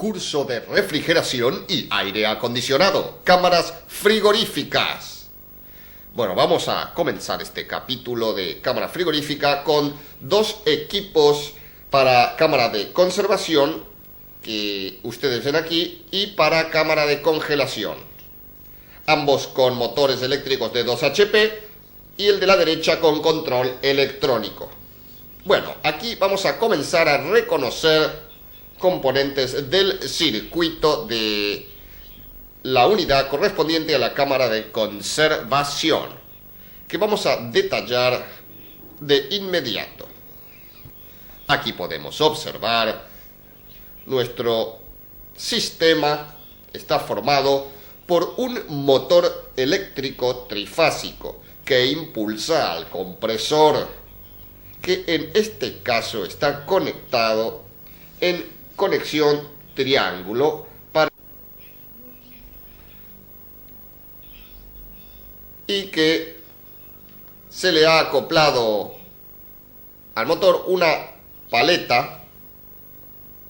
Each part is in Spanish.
curso de refrigeración y aire acondicionado, cámaras frigoríficas. Bueno, vamos a comenzar este capítulo de cámara frigorífica con dos equipos para cámara de conservación que ustedes ven aquí y para cámara de congelación. Ambos con motores eléctricos de 2 HP y el de la derecha con control electrónico. Bueno, aquí vamos a comenzar a reconocer componentes del circuito de la unidad correspondiente a la cámara de conservación, que vamos a detallar de inmediato. Aquí podemos observar nuestro sistema. Está formado por un motor eléctrico trifásico que impulsa al compresor, que en este caso está conectado en conexión triángulo y que se le ha acoplado al motor una paleta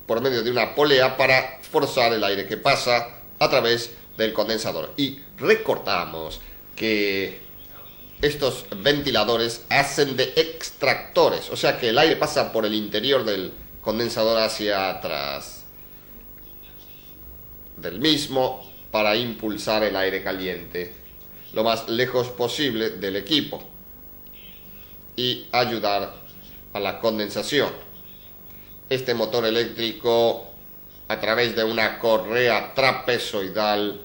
por medio de una polea para forzar el aire que pasa a través del condensador. Y recordamos que estos ventiladores hacen de extractores, o sea que el aire pasa por el interior del condensador hacia atrás del mismo para impulsar el aire caliente lo más lejos posible del equipo y ayudar a la condensación. Este motor eléctrico, a través de una correa trapezoidal,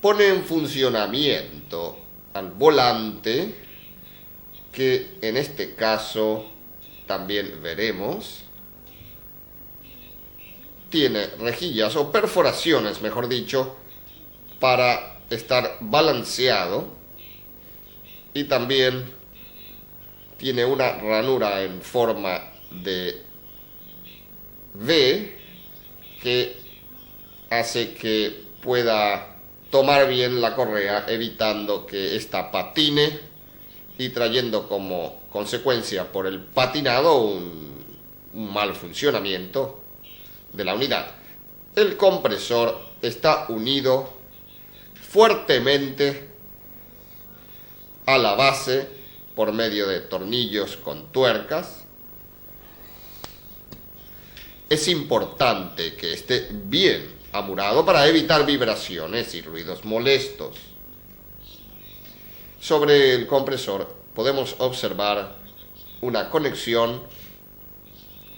pone en funcionamiento al volante, que en este caso también veremos tiene rejillas o perforaciones, mejor dicho, para estar balanceado, y también tiene una ranura en forma de V que hace que pueda tomar bien la correa, evitando que ésta patine y trayendo como consecuencia por el patinado un mal funcionamiento de la unidad. El compresor está unido fuertemente a la base por medio de tornillos con tuercas. Es importante que esté bien amurado para evitar vibraciones y ruidos molestos. Sobre el compresor podemos observar una conexión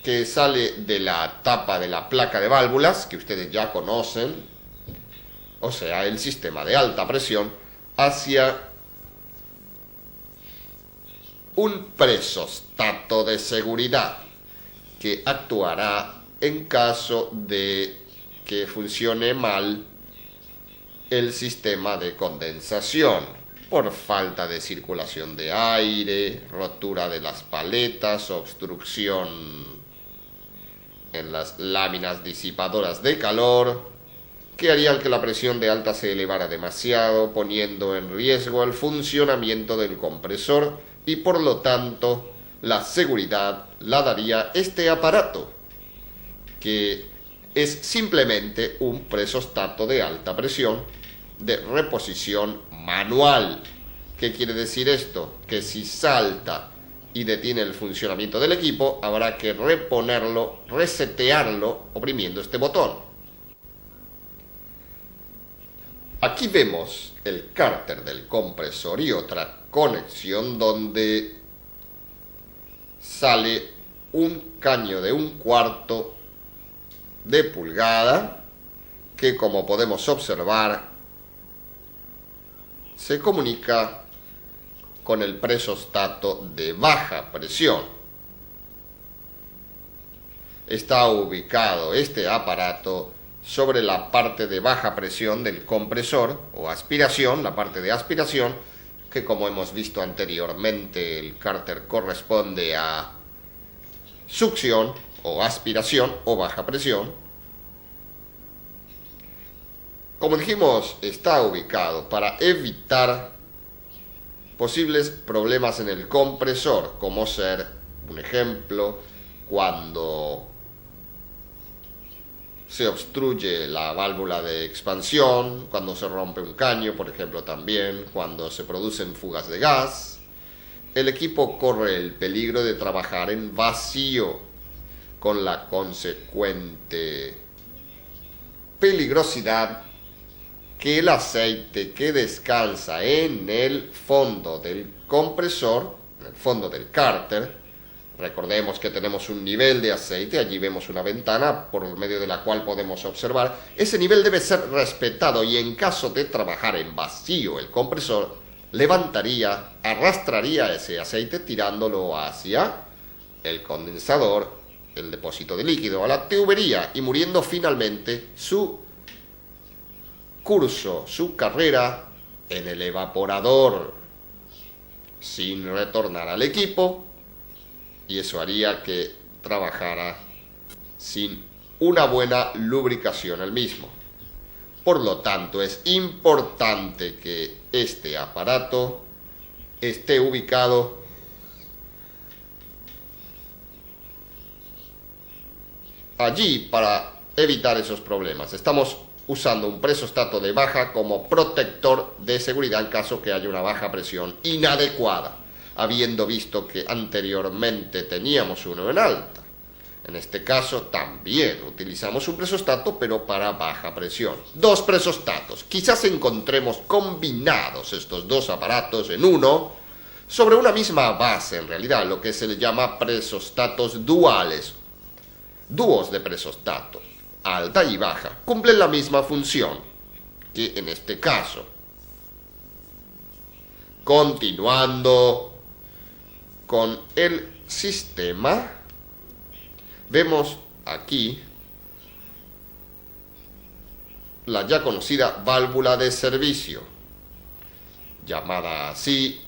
que sale de la tapa de la placa de válvulas, que ustedes ya conocen, o sea, el sistema de alta presión, hacia un presostato de seguridad que actuará en caso de que funcione mal el sistema de condensación por falta de circulación de aire, rotura de las paletas, obstrucción en las láminas disipadoras de calor, que harían que la presión de alta se elevara demasiado, poniendo en riesgo el funcionamiento del compresor y por lo tanto la seguridad la daría este aparato, que es simplemente un presostato de alta presión de reposición manual. ¿Qué quiere decir esto? Que si salta y detiene el funcionamiento del equipo, habrá que reponerlo, resetearlo, oprimiendo este botón. Aquí vemos el cárter del compresor y otra conexión donde sale un caño de 1/4 de pulgada que, como podemos observar, se comunica con el presostato de baja presión. Está ubicado este aparato sobre la parte de baja presión del compresor o aspiración, la parte de aspiración, que como hemos visto anteriormente el cárter corresponde a succión o aspiración o baja presión. Como dijimos, está ubicado para evitar posibles problemas en el compresor, como ser, un ejemplo, cuando se obstruye la válvula de expansión, cuando se rompe un caño, por ejemplo, también, cuando se producen fugas de gas, el equipo corre el peligro de trabajar en vacío, con la consecuente peligrosidad que el aceite que descansa en el fondo del compresor, en el fondo del cárter, recordemos que tenemos un nivel de aceite, allí vemos una ventana por medio de la cual podemos observar, ese nivel debe ser respetado y en caso de trabajar en vacío el compresor, levantaría, arrastraría ese aceite tirándolo hacia el condensador, el depósito de líquido, a la tubería y muriendo finalmente su curso, su carrera en el evaporador, sin retornar al equipo, y eso haría que trabajara sin una buena lubricación el mismo. Por lo tanto, es importante que este aparato esté ubicado allí para evitar esos problemas. Estamos usando un presostato de baja como protector de seguridad en caso que haya una baja presión inadecuada, habiendo visto que anteriormente teníamos uno en alta. En este caso también utilizamos un presostato, pero para baja presión. Dos presostatos. Quizás encontremos combinados estos dos aparatos en uno, sobre una misma base, en realidad, lo que se le llama presostatos duales. Dúos de presostato, alta y baja, cumplen la misma función que en este caso. Continuando con el sistema, vemos aquí la ya conocida válvula de servicio, llamada así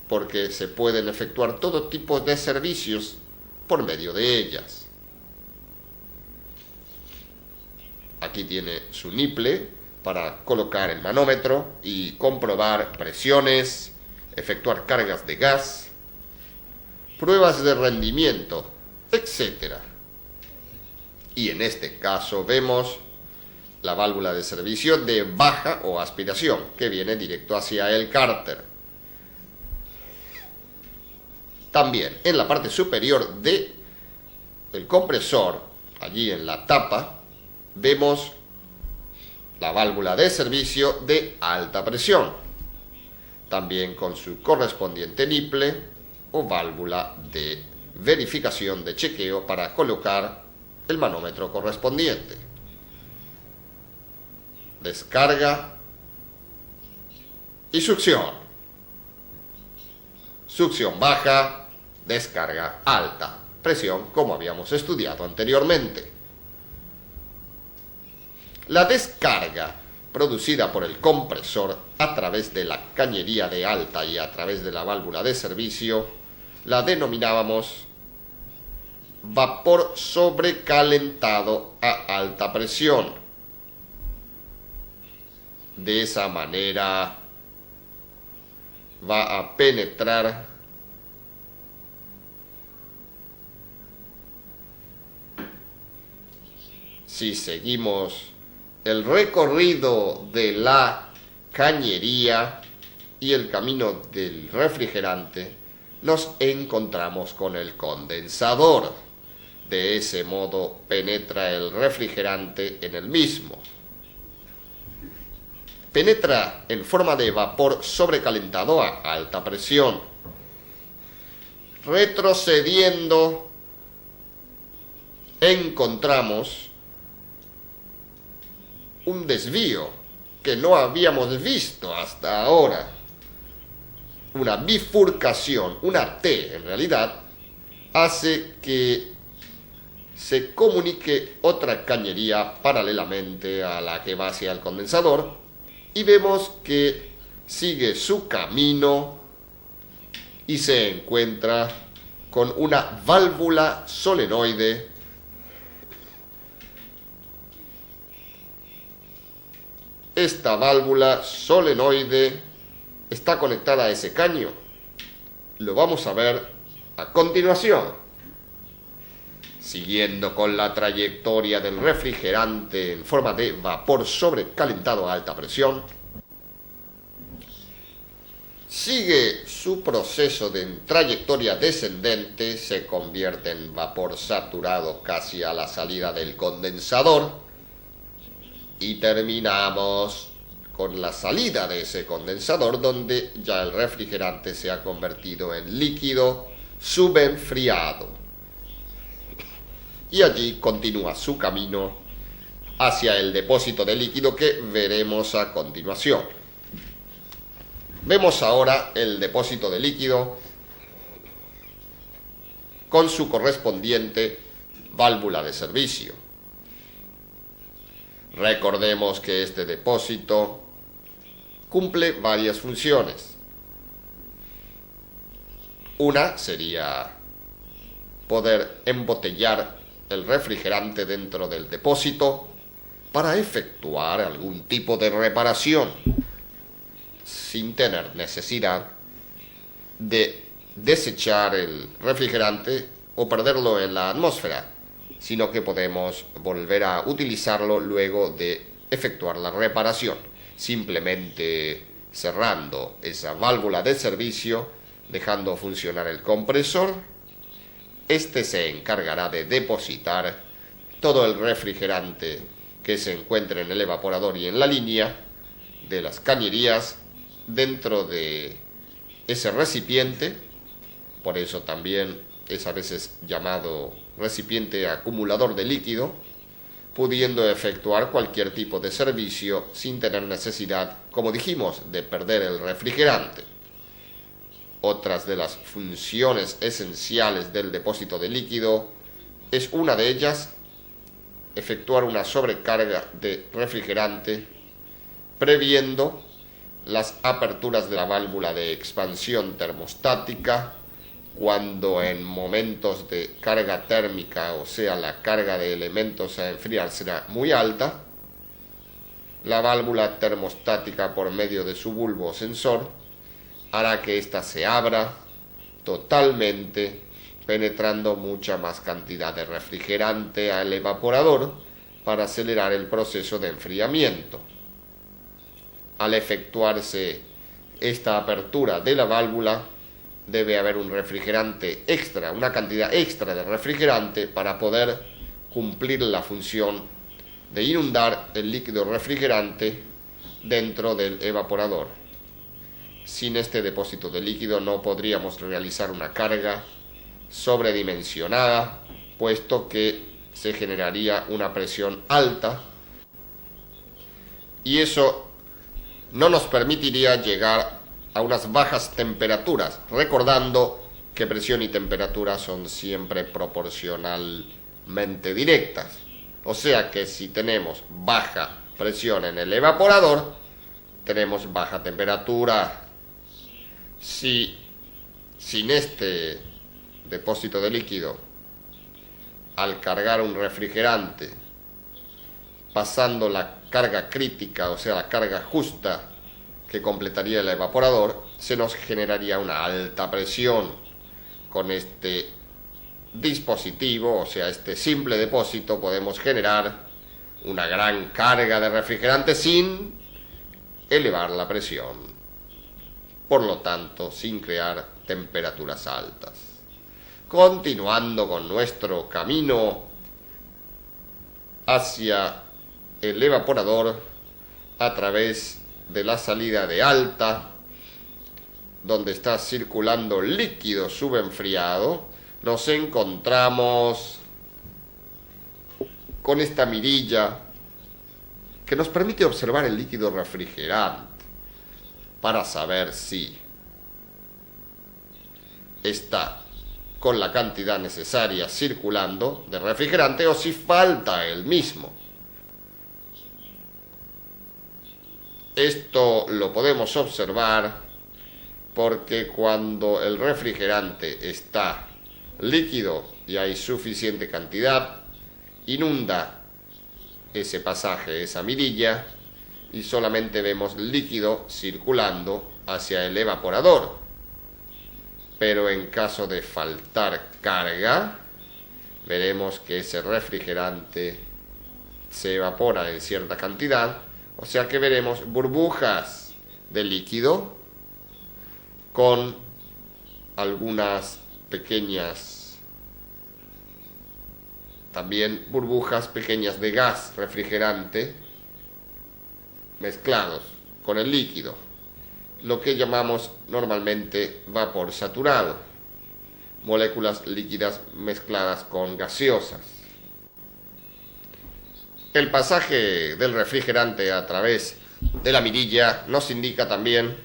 porque se pueden efectuar todo tipo de servicios por medio de ellas. Aquí tiene su niple para colocar el manómetro y comprobar presiones, efectuar cargas de gas, pruebas de rendimiento, etc. Y en este caso vemos la válvula de servicio de baja o aspiración, que viene directo hacia el cárter. También en la parte superior del compresor, allí en la tapa, vemos la válvula de servicio de alta presión, también con su correspondiente niple o válvula de verificación de chequeo para colocar el manómetro correspondiente. Descarga y succión. Succión baja, descarga alta, presión como habíamos estudiado anteriormente. La descarga producida por el compresor a través de la cañería de alta y a través de la válvula de servicio la denominábamos vapor sobrecalentado a alta presión. De esa manera va a penetrar si seguimos el recorrido de la cañería y el camino del refrigerante, nos encontramos con el condensador. De ese modo penetra el refrigerante en el mismo. Penetra en forma de vapor sobrecalentado a alta presión. Retrocediendo, encontramos un desvío que no habíamos visto hasta ahora. Una bifurcación, una T en realidad, hace que se comunique otra cañería paralelamente a la que va hacia el condensador y vemos que sigue su camino y se encuentra con una válvula solenoide Esta válvula solenoide está conectada a ese caño. Lo vamos a ver a continuación. Siguiendo con la trayectoria del refrigerante en forma de vapor sobrecalentado a alta presión, sigue su proceso de trayectoria descendente, se convierte en vapor saturado casi a la salida del condensador y terminamos con la salida de ese condensador, donde ya el refrigerante se ha convertido en líquido subenfriado. Y allí continúa su camino hacia el depósito de líquido que veremos a continuación. Vemos ahora el depósito de líquido con su correspondiente válvula de servicio. Recordemos que este depósito cumple varias funciones. Una sería poder embotellar el refrigerante dentro del depósito para efectuar algún tipo de reparación sin tener necesidad de desechar el refrigerante o perderlo en la atmósfera, sino que podemos volver a utilizarlo luego de efectuar la reparación, simplemente cerrando esa válvula de servicio, dejando funcionar el compresor. Este se encargará de depositar todo el refrigerante que se encuentre en el evaporador y en la línea de las cañerías dentro de ese recipiente. Por eso también es a veces llamado recipiente acumulador de líquido, pudiendo efectuar cualquier tipo de servicio sin tener necesidad, como dijimos, de perder el refrigerante. Otras de las funciones esenciales del depósito de líquido es una de ellas efectuar una sobrecarga de refrigerante previendo las aperturas de la válvula de expansión termostática cuando en momentos de carga térmica, o sea, la carga de elementos a enfriar será muy alta. La válvula termostática, por medio de su bulbo sensor, hará que ésta se abra totalmente, penetrando mucha más cantidad de refrigerante al evaporador para acelerar el proceso de enfriamiento. Al efectuarse esta apertura de la válvula, debe haber un refrigerante extra, una cantidad extra de refrigerante para poder cumplir la función de inundar el líquido refrigerante dentro del evaporador. Sin este depósito de líquido no podríamos realizar una carga sobredimensionada, puesto que se generaría una presión alta y eso no nos permitiría llegar a unas bajas temperaturas, recordando que presión y temperatura son siempre proporcionalmente directas. O sea que si tenemos baja presión en el evaporador, tenemos baja temperatura. Si sin este depósito de líquido, al cargar un refrigerante, pasando la carga crítica, o sea, la carga justa que completaría el evaporador, se nos generaría una alta presión. Con este dispositivo, o sea, este simple depósito, podemos generar una gran carga de refrigerante sin elevar la presión, por lo tanto, sin crear temperaturas altas. Continuando con nuestro camino hacia el evaporador a través de la salida de alta, donde está circulando líquido subenfriado, nos encontramos con esta mirilla que nos permite observar el líquido refrigerante para saber si está con la cantidad necesaria circulando de refrigerante o si falta el mismo. Esto lo podemos observar porque cuando el refrigerante está líquido y hay suficiente cantidad, inunda ese pasaje, esa mirilla, y solamente vemos líquido circulando hacia el evaporador. Pero en caso de faltar carga, veremos que ese refrigerante se evapora en cierta cantidad, o sea que veremos burbujas de líquido con algunas pequeñas, también burbujas pequeñas de gas refrigerante mezclados con el líquido, lo que llamamos normalmente vapor saturado, moléculas líquidas mezcladas con gaseosas. El pasaje del refrigerante a través de la mirilla nos indica también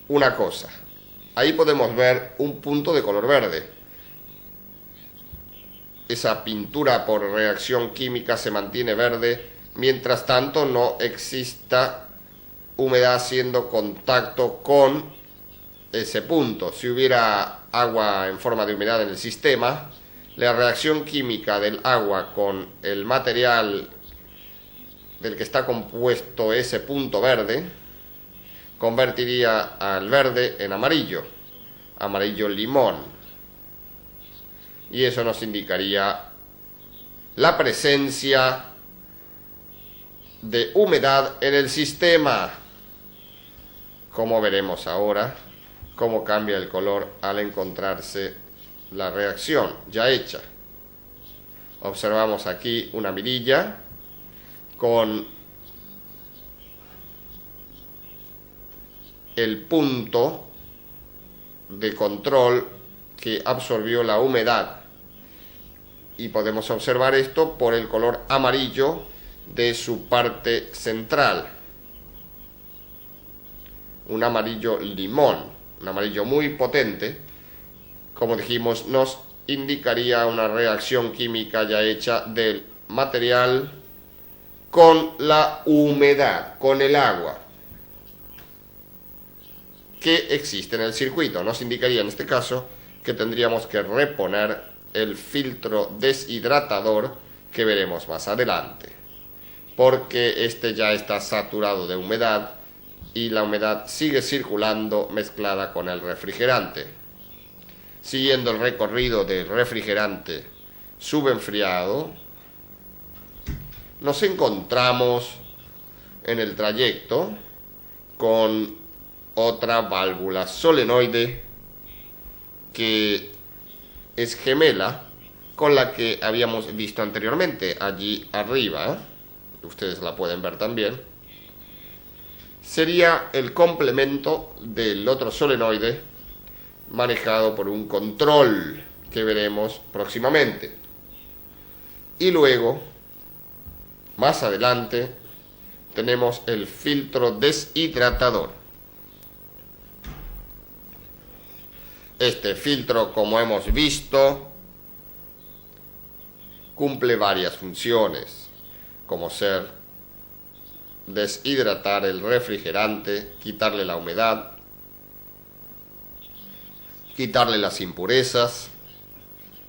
una cosa. Ahí podemos ver un punto de color verde. Esa pintura por reacción química se mantiene verde, mientras tanto no exista humedad haciendo contacto con ese punto. Si hubiera agua en forma de humedad en el sistema, la reacción química del agua con el material del que está compuesto ese punto verde convertiría al verde en amarillo, amarillo limón. Y eso nos indicaría la presencia de humedad en el sistema. Como veremos ahora, cómo cambia el color al encontrarse la reacción ya hecha. Observamos aquí una mirilla con el punto de control que absorbió la humedad, y podemos observar esto por el color amarillo de su parte central, un amarillo limón, un amarillo muy potente. Como dijimos, nos indicaría una reacción química ya hecha del material con la humedad, con el agua que existe en el circuito. Nos indicaría en este caso que tendríamos que reponer el filtro deshidratador que veremos más adelante, porque este ya está saturado de humedad y la humedad sigue circulando mezclada con el refrigerante. Siguiendo el recorrido del refrigerante subenfriado, nos encontramos en el trayecto con otra válvula solenoide que es gemela con la que habíamos visto anteriormente, allí arriba, ustedes la pueden ver también. Sería el complemento del otro solenoide manejado por un control que veremos próximamente. Y luego, más adelante, tenemos el filtro deshidratador. Este filtro, como hemos visto, cumple varias funciones, como ser deshidratar el refrigerante, quitarle la humedad, quitarle las impurezas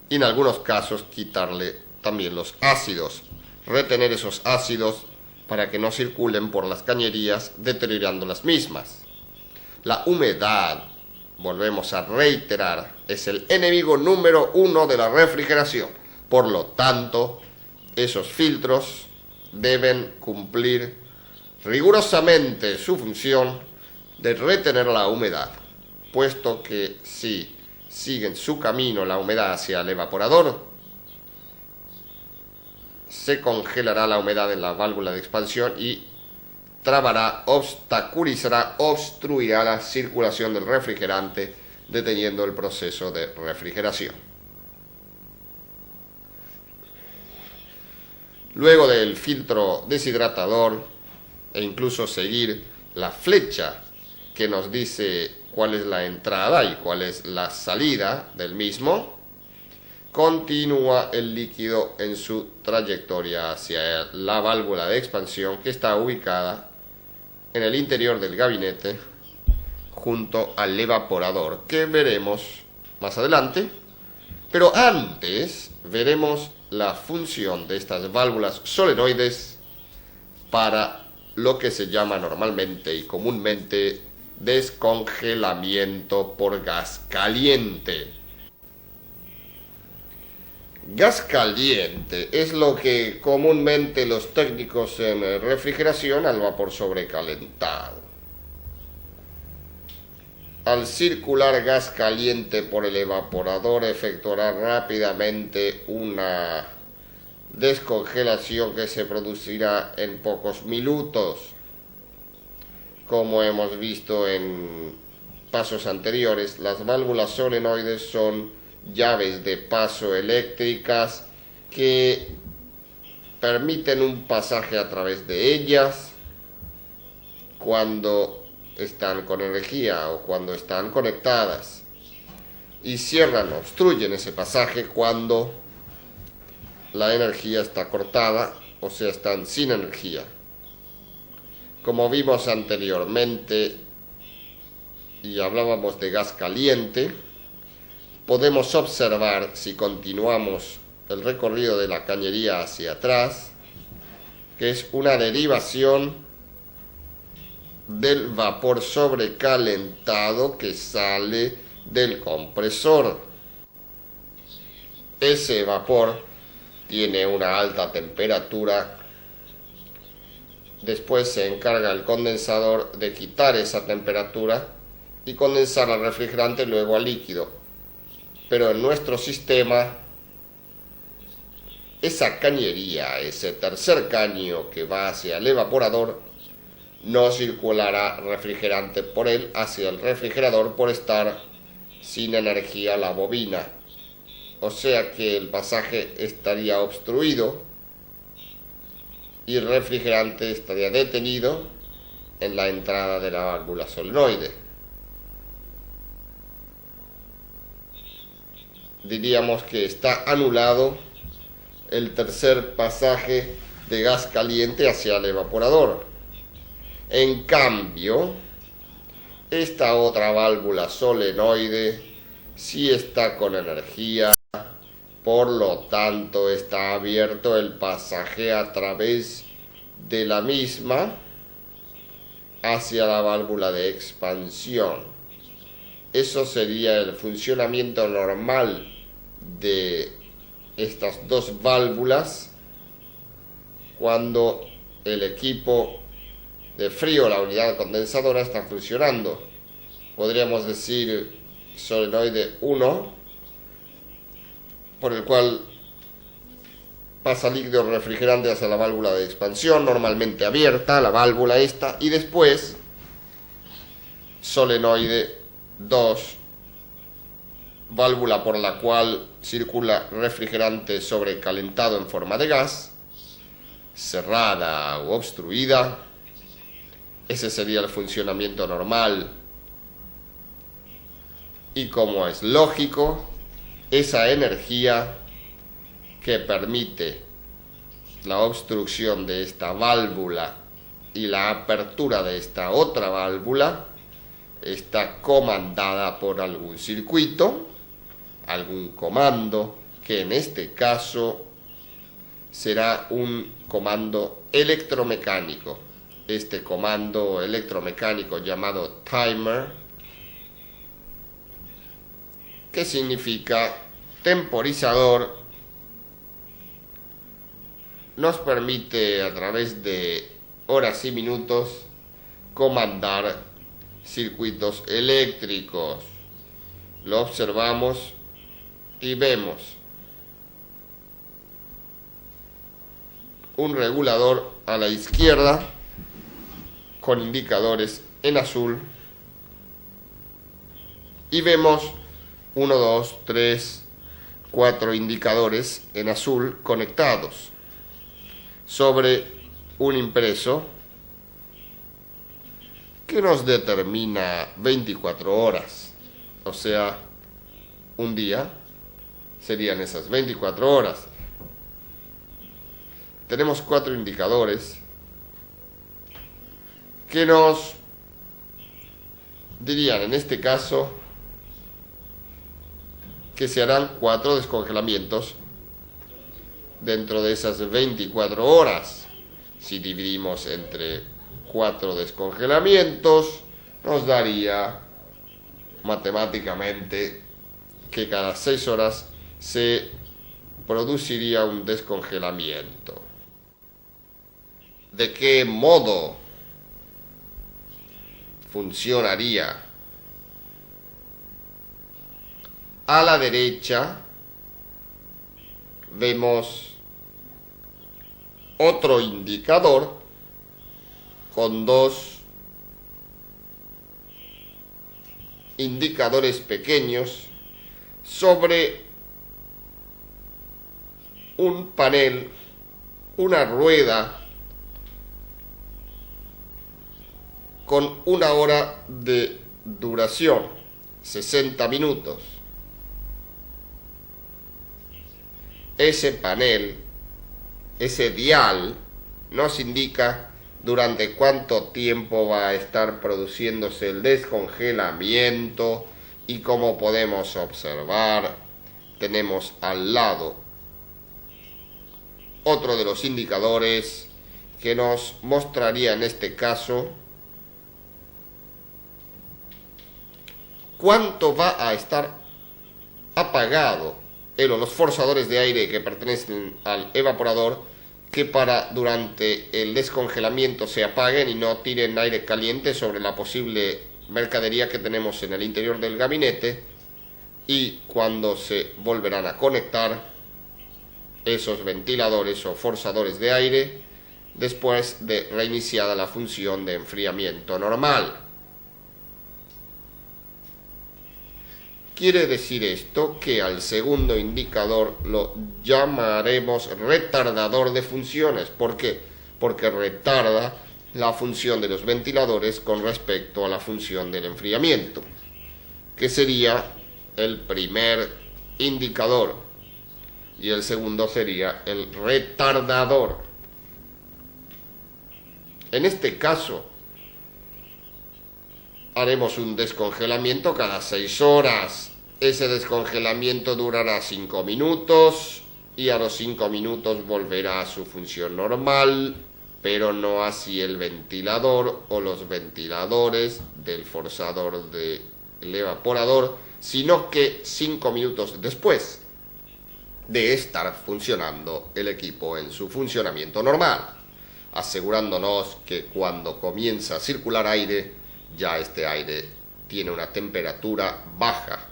y en algunos casos quitarle también los ácidos, retener esos ácidos para que no circulen por las cañerías deteriorando las mismas. La humedad, volvemos a reiterar, es el enemigo número 1 de la refrigeración. Por lo tanto, esos filtros deben cumplir rigurosamente su función de retener la humedad, puesto que si siguen su camino la humedad hacia el evaporador, se congelará la humedad en la válvula de expansión y trabará, obstaculizará, obstruirá la circulación del refrigerante, deteniendo el proceso de refrigeración. Luego del filtro deshidratador e incluso seguir la flecha que nos dice cuál es la entrada y cuál es la salida del mismo, continúa el líquido en su trayectoria hacia la válvula de expansión que está ubicada en el interior del gabinete junto al evaporador, que veremos más adelante. Pero antes veremos la función de estas válvulas solenoides para lo que se llama normalmente y comúnmente descongelamiento por gas caliente. Gas caliente es lo que comúnmente los técnicos en refrigeración al vapor sobrecalentado. Al circular gas caliente por el evaporador efectuará rápidamente una descongelación que se producirá en pocos minutos. Como hemos visto en pasos anteriores, las válvulas solenoides son llaves de paso eléctricas que permiten un pasaje a través de ellas cuando están con energía o cuando están conectadas, y cierran, obstruyen ese pasaje cuando la energía está cortada, o sea, están sin energía. Como vimos anteriormente y hablábamos de gas caliente, podemos observar, si continuamos el recorrido de la cañería hacia atrás, que es una derivación del vapor sobrecalentado que sale del compresor. Ese vapor tiene una alta temperatura. Después se encarga el condensador de quitar esa temperatura y condensar al refrigerante, luego al líquido. Pero en nuestro sistema, esa cañería, ese tercer caño que va hacia el evaporador, no circulará refrigerante por él hacia el refrigerador por estar sin energía la bobina. O sea que el pasaje estaría obstruido y el refrigerante estaría detenido en la entrada de la válvula solenoide. Diríamos que está anulado el tercer pasaje de gas caliente hacia el evaporador. En cambio, esta otra válvula solenoide sí está con energía, por lo tanto está abierto el pasaje a través de la misma hacia la válvula de expansión. Eso sería el funcionamiento normal de estas dos válvulas cuando el equipo de frío, la unidad condensadora, está funcionando. Podríamos decir solenoide 1, por el cual pasa líquido refrigerante hacia la válvula de expansión, normalmente abierta, la válvula esta, y después solenoide 2, válvula por la cual circula refrigerante sobrecalentado en forma de gas, cerrada o obstruida. Ese sería el funcionamiento normal. Y como es lógico, esa energía que permite la obstrucción de esta válvula y la apertura de esta otra válvula está comandada por algún circuito, algún comando, que en este caso será un comando electromecánico. Este comando electromecánico llamado timer, que significa temporizador, nos permite a través de horas y minutos comandar circuitos eléctricos. Lo observamos y vemos un regulador a la izquierda con indicadores en azul y vemos 1, 2, 3, 4 indicadores en azul conectados sobre un impreso que nos determina 24 horas, o sea, un día serían esas 24 horas. Tenemos 4 indicadores que nos dirían en este caso que se harán 4 descongelamientos dentro de esas 24 horas. Si dividimos entre 4 descongelamientos, nos daría matemáticamente que cada 6 horas se produciría un descongelamiento. ¿De qué modo funcionaría? A la derecha vemos otro indicador con dos indicadores pequeños sobre un panel, una rueda con 1 hora de duración, 60 minutos. Ese panel, ese dial, nos indica durante cuánto tiempo va a estar produciéndose el descongelamiento, y como podemos observar, tenemos al lado otro de los indicadores que nos mostraría en este caso cuánto va a estar apagado el o los forzadores de aire que pertenecen al evaporador, que para durante el descongelamiento se apaguen y no tiren aire caliente sobre la posible mercadería que tenemos en el interior del gabinete, y cuando se volverán a conectar esos ventiladores o forzadores de aire después de reiniciada la función de enfriamiento normal. Quiere decir esto que al segundo indicador lo llamaremos retardador de funciones. ¿Por qué? Porque retarda la función de los ventiladores con respecto a la función del enfriamiento, que sería el primer indicador, y el segundo sería el retardador. En este caso, haremos un descongelamiento cada 6 horas. Ese descongelamiento durará 5 minutos y a los 5 minutos volverá a su función normal, pero no así el ventilador o los ventiladores del forzador del evaporador, sino que 5 minutos después de estar funcionando el equipo en su funcionamiento normal, asegurándonos que cuando comienza a circular aire, ya este aire tiene una temperatura baja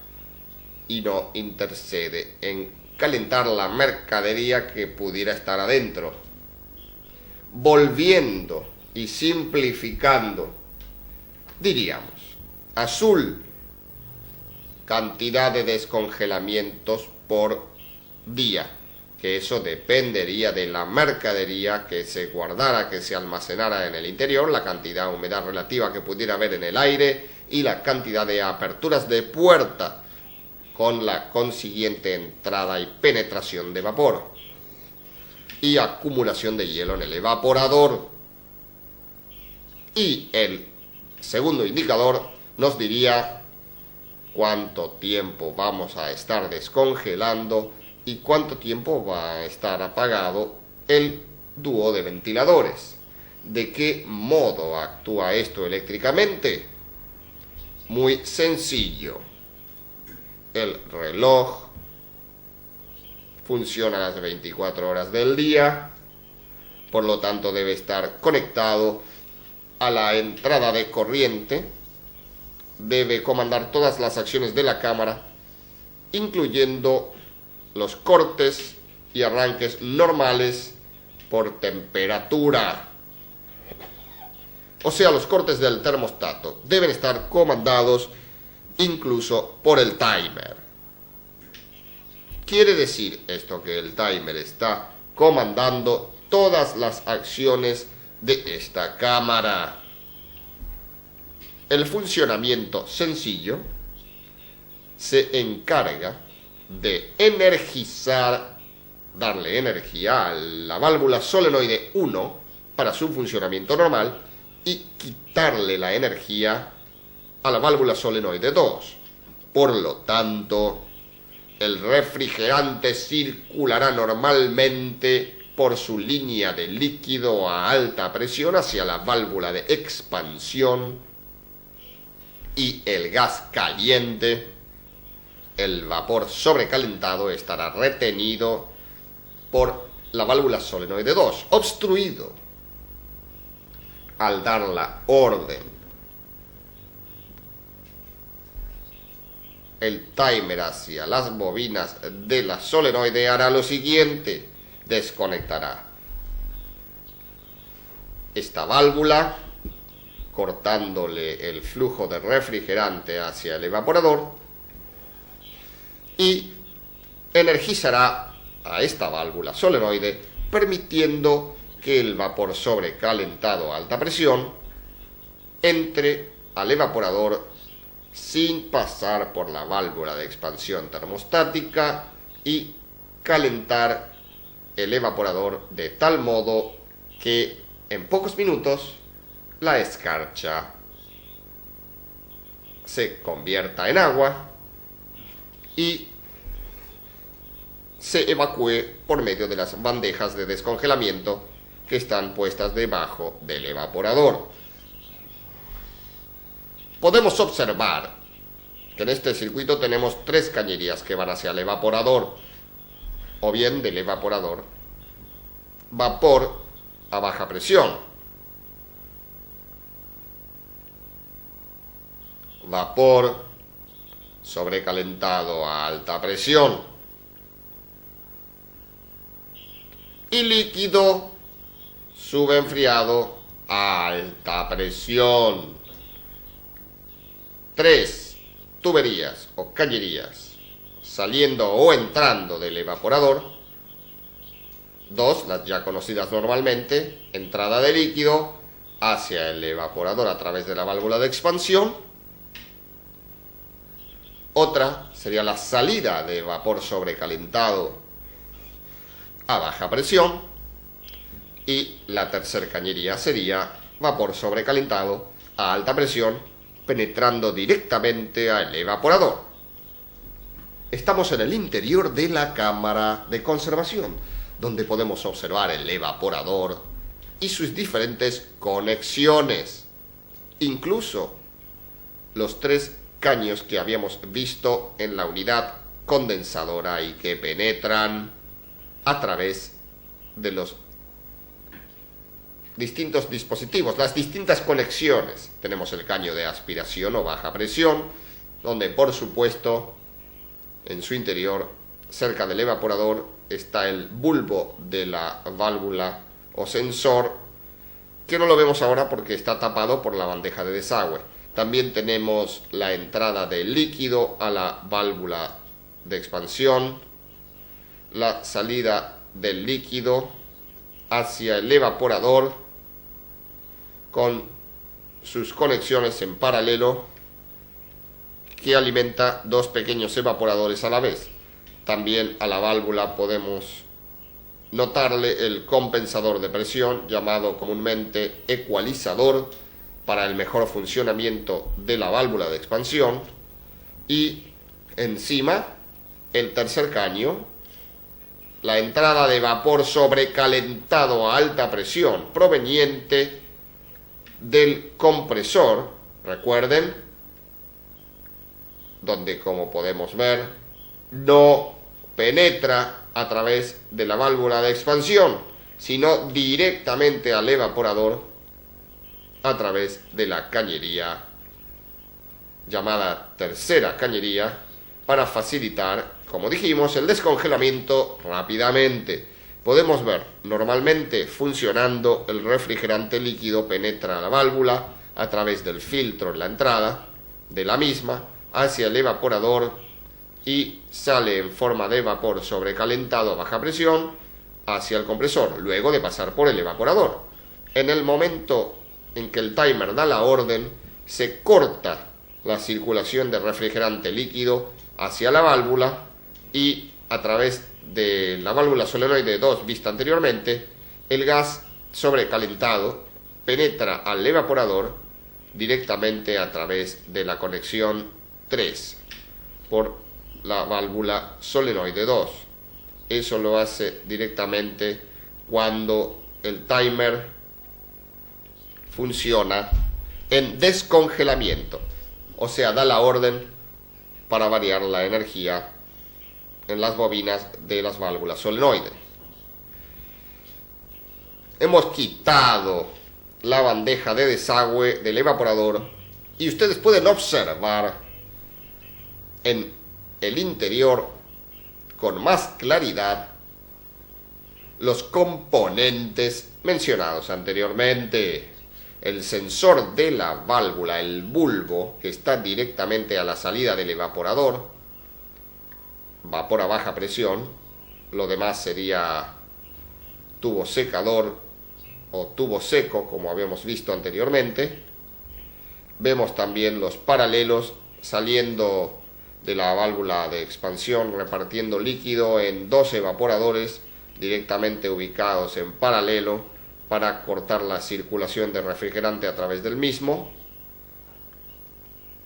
y no intercede en calentar la mercadería que pudiera estar adentro. Volviendo y simplificando, diríamos: azul, cantidad de descongelamientos por día, que eso dependería de la mercadería que se guardara, que se almacenara en el interior, la cantidad de humedad relativa que pudiera haber en el aire y la cantidad de aperturas de puerta con la consiguiente entrada y penetración de vapor y acumulación de hielo en el evaporador. Y el segundo indicador nos diría cuánto tiempo vamos a estar descongelando y cuánto tiempo va a estar apagado el dúo de ventiladores. ¿De qué modo actúa esto eléctricamente? Muy sencillo. El reloj funciona las 24 horas del día, por lo tanto debe estar conectado a la entrada de corriente, debe comandar todas las acciones de la cámara, incluyendo los cortes y arranques normales por temperatura. O sea, los cortes del termostato deben estar comandados incluso por el timer. Quiere decir esto que el timer está comandando todas las acciones de esta cámara. El funcionamiento sencillo se encarga de energizar, darle energía a la válvula solenoide 1 para su funcionamiento normal y quitarle la energía a la válvula solenoide 2. Por lo tanto, el refrigerante circulará normalmente por su línea de líquido a alta presión hacia la válvula de expansión, y el gas caliente, el vapor sobrecalentado, estará retenido por la válvula solenoide 2, obstruido. Al dar la orden, el timer hacia las bobinas de la solenoide hará lo siguiente: desconectará esta válvula, cortándole el flujo de refrigerante hacia el evaporador, y energizará a esta válvula solenoide, permitiendo que el vapor sobrecalentado a alta presión entre al evaporador sin pasar por la válvula de expansión termostática y calentar el evaporador de tal modo que en pocos minutos la escarcha se convierta en agua y se evacúe por medio de las bandejas de descongelamiento que están puestas debajo del evaporador. Podemos observar que en este circuito tenemos 3 cañerías que van hacia el evaporador, o bien del evaporador vapor a baja presión, vapor sobrecalentado a alta presión y líquido subenfriado a alta presión. 3 tuberías o cañerías saliendo o entrando del evaporador. 2, las ya conocidas normalmente: entrada de líquido hacia el evaporador a través de la válvula de expansión. Otra sería la salida de vapor sobrecalentado a baja presión. Y la tercera cañería sería vapor sobrecalentado a alta presión, penetrando directamente al evaporador. Estamos en el interior de la cámara de conservación, donde podemos observar el evaporador y sus diferentes conexiones, incluso los 3 caños que habíamos visto en la unidad condensadora y que penetran a través de los distintos dispositivos, las distintas conexiones. Tenemos el caño de aspiración o baja presión, donde por supuesto en su interior, cerca del evaporador, está el bulbo de la válvula o sensor, que no lo vemos ahora porque está tapado por la bandeja de desagüe. También tenemos la entrada de líquido a la válvula de expansión, la salida del líquido hacia el evaporador con sus conexiones en paralelo, que alimenta 2 pequeños evaporadores a la vez. También a la válvula podemos notarle el compensador de presión, llamado comúnmente ecualizador, para el mejor funcionamiento de la válvula de expansión. Y encima el tercer caño, la entrada de vapor sobrecalentado a alta presión proveniente del compresor, recuerden, donde, como podemos ver, no penetra a través de la válvula de expansión, sino directamente al evaporador a través de la cañería llamada tercera cañería, para facilitar, como dijimos, el descongelamiento rápidamente. Podemos ver normalmente funcionando el refrigerante líquido, penetra la válvula a través del filtro en la entrada de la misma hacia el evaporador y sale en forma de vapor sobrecalentado a baja presión hacia el compresor, luego de pasar por el evaporador. En el momento en que el timer da la orden, se corta la circulación de refrigerante líquido hacia la válvula y a través de la válvula solenoide 2 vista anteriormente, el gas sobrecalentado penetra al evaporador directamente a través de la conexión 3 por la válvula solenoide 2. Eso lo hace directamente cuando el timer funciona en descongelamiento, o sea, da la orden para variar la energía en las bobinas de las válvulas solenoides. hemos quitado la bandeja de desagüe del evaporador y ustedes pueden observar en el interior con más claridad los componentes mencionados anteriormente. El sensor de la válvula, el bulbo, que está directamente a la salida del evaporador, vapor a baja presión. Lo demás sería tubo secador o tubo seco, como habíamos visto anteriormente. Vemos también los paralelos saliendo de la válvula de expansión, repartiendo líquido en dos evaporadores directamente ubicados en paralelo para cortar la circulación de refrigerante a través del mismo.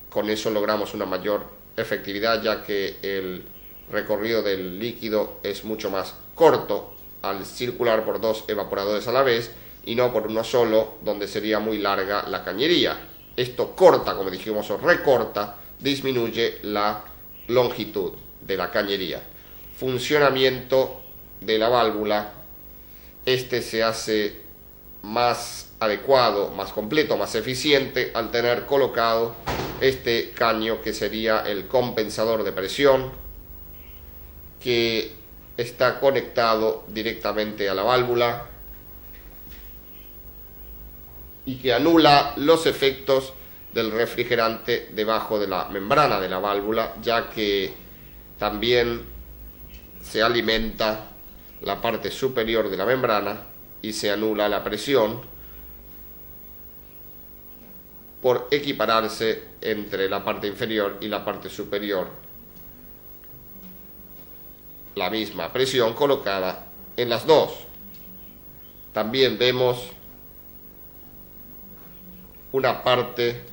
Con eso logramos una mayor efectividad, ya que el recorrido del líquido es mucho más corto al circular por dos evaporadores a la vez y no por uno solo, donde sería muy larga la cañería. Esto corta, como dijimos, o recorta, disminuye la longitud de la cañería. Funcionamiento de la válvula. Este se hace más adecuado, más completo, más eficiente al tener colocado este caño, que sería el compensador de presión, que está conectado directamente a la válvula y que anula los efectos del refrigerante debajo de la membrana de la válvula, ya que también se alimenta la parte superior de la membrana y se anula la presión por equipararse entre la parte inferior y la parte superior. La misma presión colocada en las dos. También vemos una parte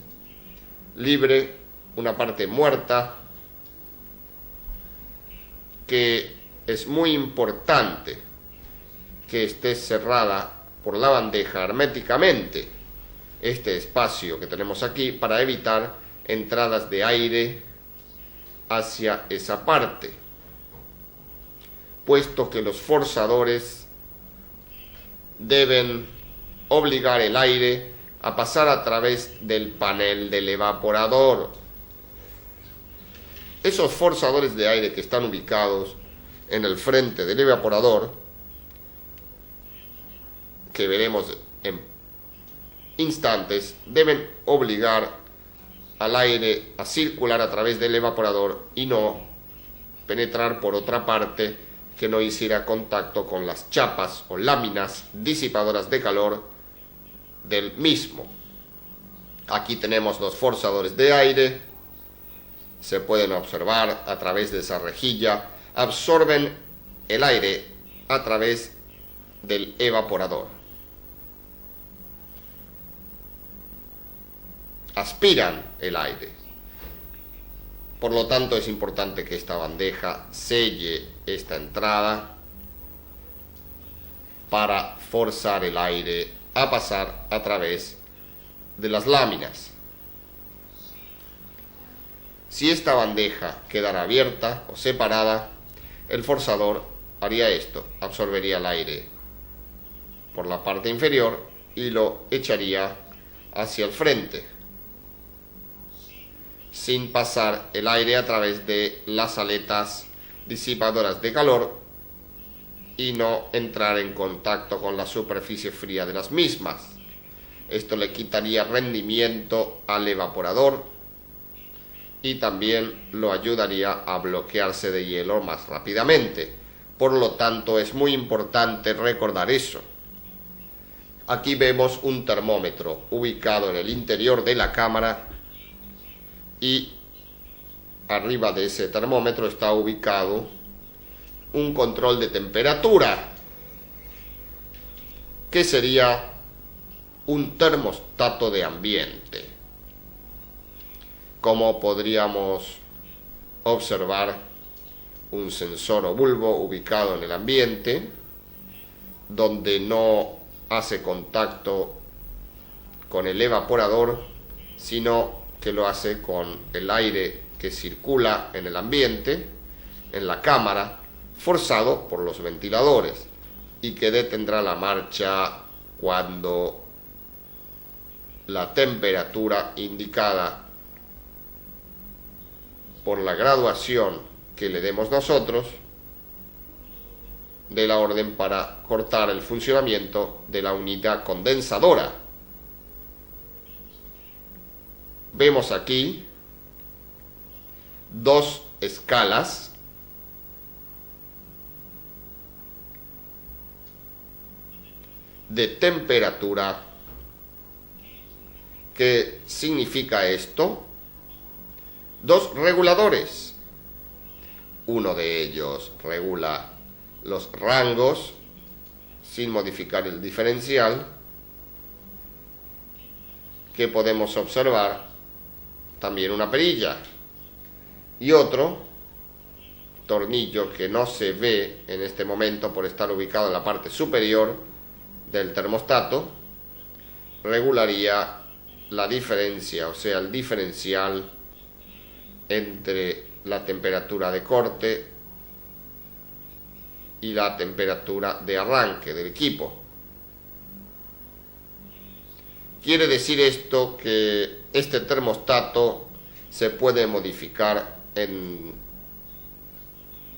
libre, una parte muerta, que es muy importante que esté cerrada por la bandeja herméticamente, este espacio que tenemos aquí, para evitar entradas de aire hacia esa parte, puesto que los forzadores deben obligar el aire a pasar a través del panel del evaporador. Esos forzadores de aire que están ubicados en el frente del evaporador, que veremos en instantes, deben obligar al aire a circular a través del evaporador y no penetrar por otra parte que no hiciera contacto con las chapas o láminas disipadoras de calor del mismo. Aquí tenemos los forzadores de aire, se pueden observar a través de esa rejilla, absorben el aire a través del evaporador, aspiran el aire. Por lo tanto, es importante que esta bandeja selle esta entrada para forzar el aire a pasar a través de las láminas. Si esta bandeja quedara abierta o separada, el forzador haría esto: absorbería el aire por la parte inferior y lo echaría hacia el frente, sin pasar el aire a través de las aletas disipadoras de calor y no entrar en contacto con la superficie fría de las mismas. Esto le quitaría rendimiento al evaporador y también lo ayudaría a bloquearse de hielo más rápidamente. Por lo tanto, es muy importante recordar eso. Aquí vemos un termómetro ubicado en el interior de la cámara y arriba de ese termómetro está ubicado un control de temperatura, que sería un termostato de ambiente. Como podríamos observar, un sensor o bulbo ubicado en el ambiente, donde no hace contacto con el evaporador, sino que lo hace con el aire que circula en el ambiente, en la cámara, forzado por los ventiladores, y que detendrá la marcha cuando la temperatura indicada por la graduación que le demos nosotros de la orden para cortar el funcionamiento de la unidad condensadora. Vemos aquí dos escalas de temperatura. ¿Qué significa esto? Dos reguladores. Uno de ellos regula los rangos sin modificar el diferencial, que podemos observar también una perilla, y otro tornillo que no se ve en este momento por estar ubicado en la parte superior del termostato, regularía la diferencia, o sea, el diferencial entre la temperatura de corte y la temperatura de arranque del equipo. Quiere decir esto que este termostato se puede modificar en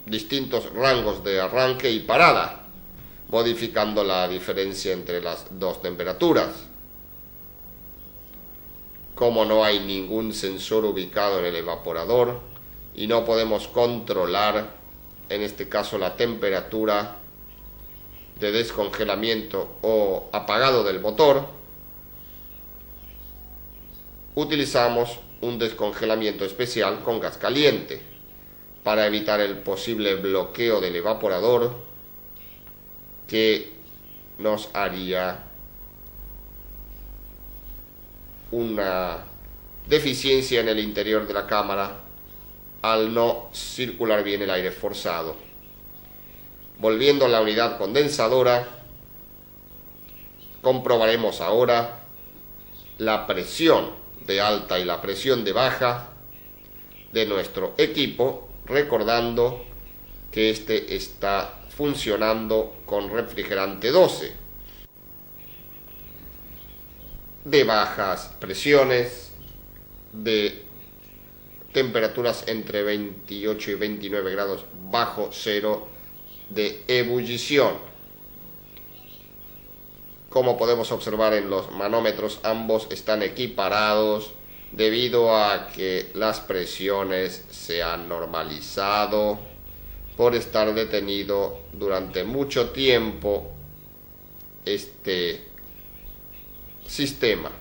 distintos rangos de arranque y parada, modificando la diferencia entre las dos temperaturas. Como no hay ningún sensor ubicado en el evaporador y no podemos controlar, en este caso, la temperatura de descongelamiento o apagado del motor, utilizamos un descongelamiento especial con gas caliente para evitar el posible bloqueo del evaporador que nos haría una deficiencia en el interior de la cámara al no circular bien el aire forzado. Volviendo a la unidad condensadora, comprobaremos ahora la presión de alta y la presión de baja de nuestro equipo, recordando que este está funcionando con refrigerante 12 de bajas presiones, de temperaturas entre 28 y 29 grados bajo cero de ebullición. Como podemos observar en los manómetros, ambos están equiparados debido a que las presiones se han normalizado por estar detenido durante mucho tiempo este sistema.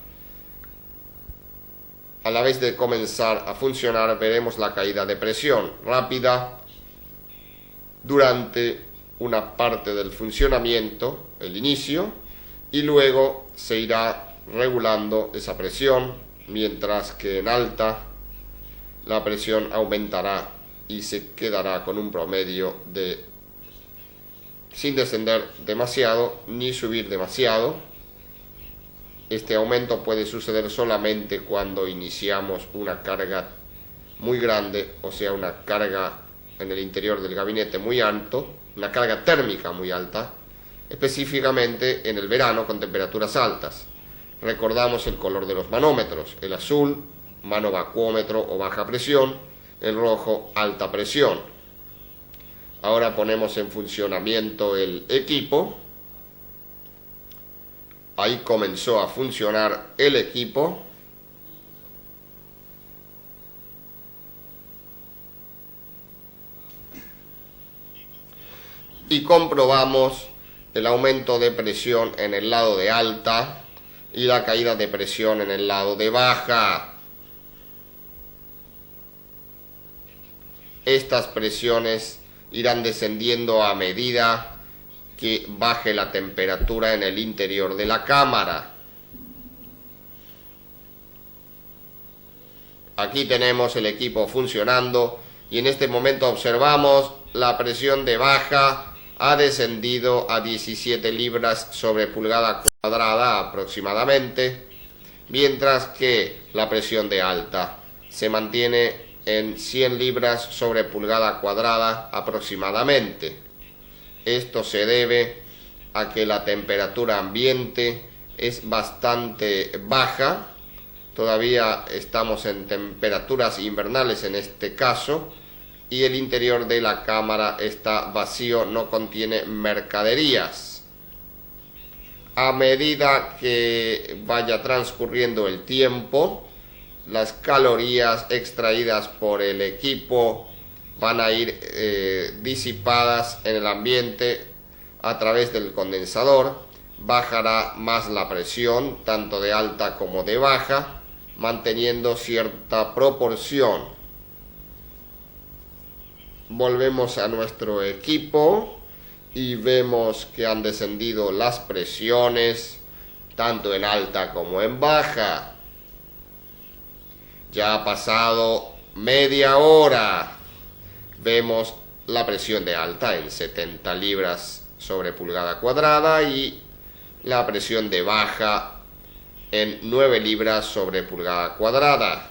A la vez de comenzar a funcionar, veremos la caída de presión rápida durante una parte del funcionamiento, el inicio, y luego se irá regulando esa presión, mientras que en alta la presión aumentará y se quedará con un promedio de sin descender demasiado ni subir demasiado. Este aumento puede suceder solamente cuando iniciamos una carga muy grande, o sea, una carga en el interior del gabinete muy alto, una carga térmica muy alta, específicamente en el verano con temperaturas altas. Recordamos el color de los manómetros: el azul, mano vacuómetro o baja presión; el rojo, alta presión. Ahora ponemos en funcionamiento el equipo. Ahí comenzó a funcionar el equipo. Y comprobamos el aumento de presión en el lado de alta y la caída de presión en el lado de baja. Estas presiones irán descendiendo a medida que baje la temperatura en el interior de la cámara. Aquí tenemos el equipo funcionando y en este momento observamos la presión de baja ha descendido a 17 libras sobre pulgada cuadrada aproximadamente, mientras que la presión de alta se mantiene en 100 libras sobre pulgada cuadrada aproximadamente. Esto se debe a que la temperatura ambiente es bastante baja. Todavía estamos en temperaturas invernales en este caso, y el interior de la cámara está vacío, no contiene mercaderías. A medida que vaya transcurriendo el tiempo, las calorías extraídas por el equipo van a ir disipadas en el ambiente a través del condensador. Bajará más la presión, tanto de alta como de baja, manteniendo cierta proporción. Volvemos a nuestro equipo y vemos que han descendido las presiones, tanto en alta como en baja. Ya ha pasado media hora. Vemos la presión de alta en 70 libras sobre pulgada cuadrada y la presión de baja en 9 libras sobre pulgada cuadrada.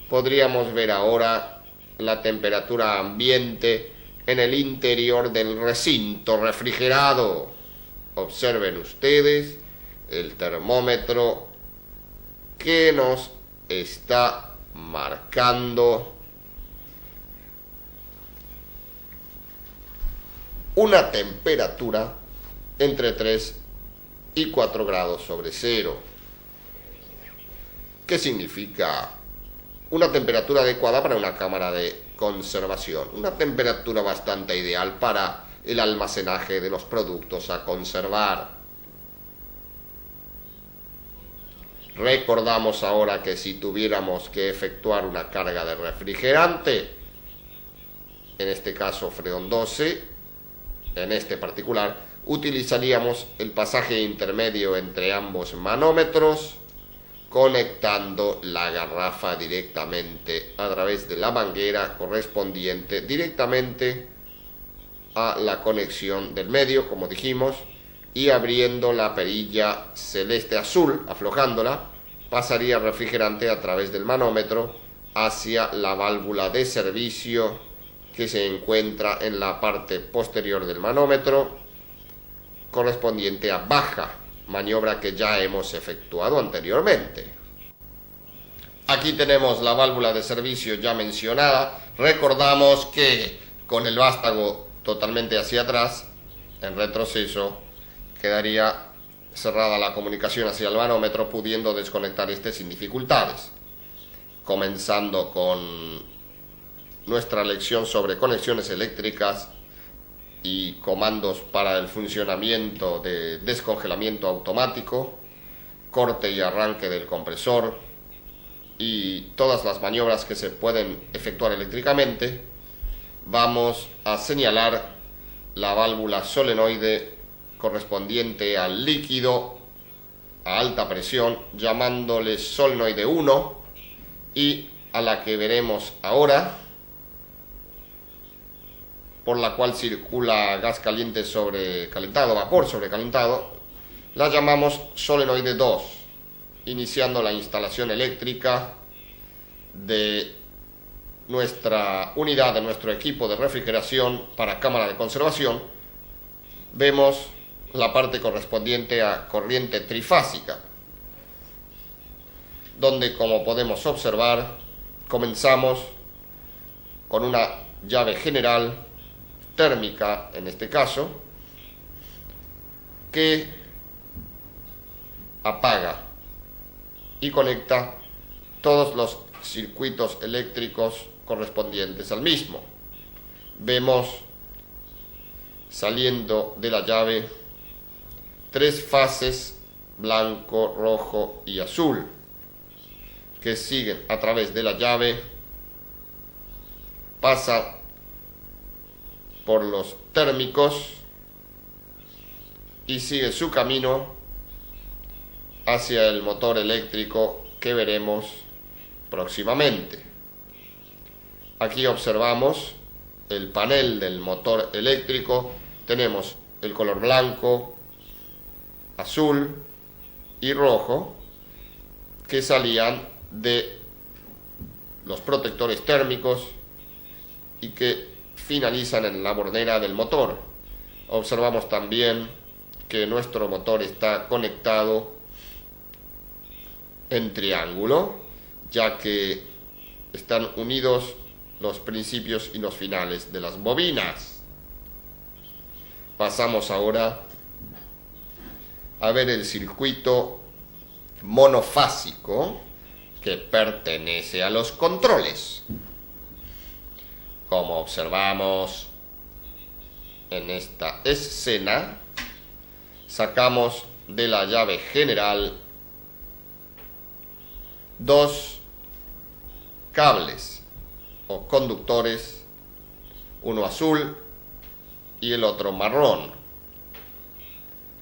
Podríamos ver ahora la temperatura ambiente en el interior del recinto refrigerado. Observen ustedes el termómetro que nos está marcando una temperatura entre 3 y 4 grados sobre cero. ¿Qué significa? Una temperatura adecuada para una cámara de conservación, una temperatura bastante ideal para el almacenaje de los productos a conservar. Recordamos ahora que si tuviéramos que efectuar una carga de refrigerante, en este caso Freon 12, en este particular, utilizaríamos el pasaje intermedio entre ambos manómetros, conectando la garrafa directamente a través de la manguera correspondiente directamente a la conexión del medio, como dijimos, y abriendo la perilla celeste azul, aflojándola, pasaría el refrigerante a través del manómetro hacia la válvula de servicio que se encuentra en la parte posterior del manómetro, correspondiente a baja, maniobra que ya hemos efectuado anteriormente. Aquí tenemos la válvula de servicio ya mencionada. Recordamos que con el vástago totalmente hacia atrás, en retroceso, quedaría cerrada la comunicación hacia el manómetro, pudiendo desconectar este sin dificultades. Comenzando con nuestra lección sobre conexiones eléctricas y comandos para el funcionamiento de descongelamiento automático, corte y arranque del compresor y todas las maniobras que se pueden efectuar eléctricamente, vamos a señalar la válvula solenoide correspondiente al líquido a alta presión, llamándole solenoide 1, y a la que veremos ahora, por la cual circula gas caliente sobrecalentado, vapor sobrecalentado, la llamamos solenoide 2, iniciando la instalación eléctrica de nuestra unidad, de nuestro equipo de refrigeración para cámara de conservación. Vemos la parte correspondiente a corriente trifásica, donde, como podemos observar, comenzamos con una llave general térmica, en este caso, que apaga y conecta todos los circuitos eléctricos correspondientes al mismo. Vemos saliendo de la llave 3 fases, blanco, rojo y azul, que siguen a través de la llave, pasa por los térmicos y sigue su camino hacia el motor eléctrico que veremos próximamente. Aquí observamos el panel del motor eléctrico. Tenemos el color blanco, azul y rojo que salían de los protectores térmicos y que finalizan en la bordera del motor. Observamos también que nuestro motor está conectado en triángulo, ya que están unidos los principios y los finales de las bobinas. Pasamos ahora a ver el circuito monofásico que pertenece a los controles. Como observamos en esta escena, sacamos de la llave general dos cables o conductores, uno azul y el otro marrón,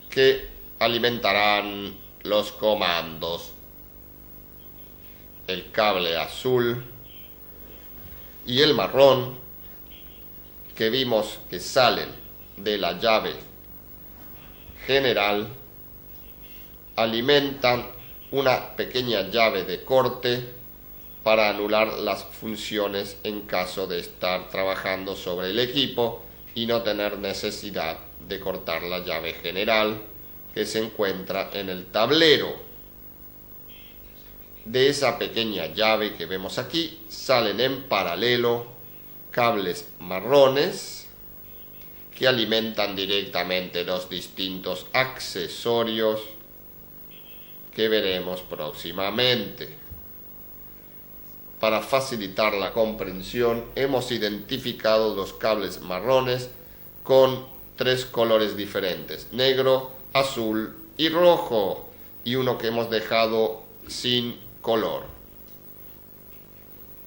que alimentarán los comandos. El cable azul y el marrón, que vimos que salen de la llave general, alimentan una pequeña llave de corte para anular las funciones en caso de estar trabajando sobre el equipo y no tener necesidad de cortar la llave general que se encuentra en el tablero. De esa pequeña llave que vemos aquí salen en paralelo cables marrones que alimentan directamente los distintos accesorios que veremos próximamente. Para facilitar la comprensión, hemos identificado los cables marrones con tres colores diferentes: negro, azul y rojo, y uno que hemos dejado sin color.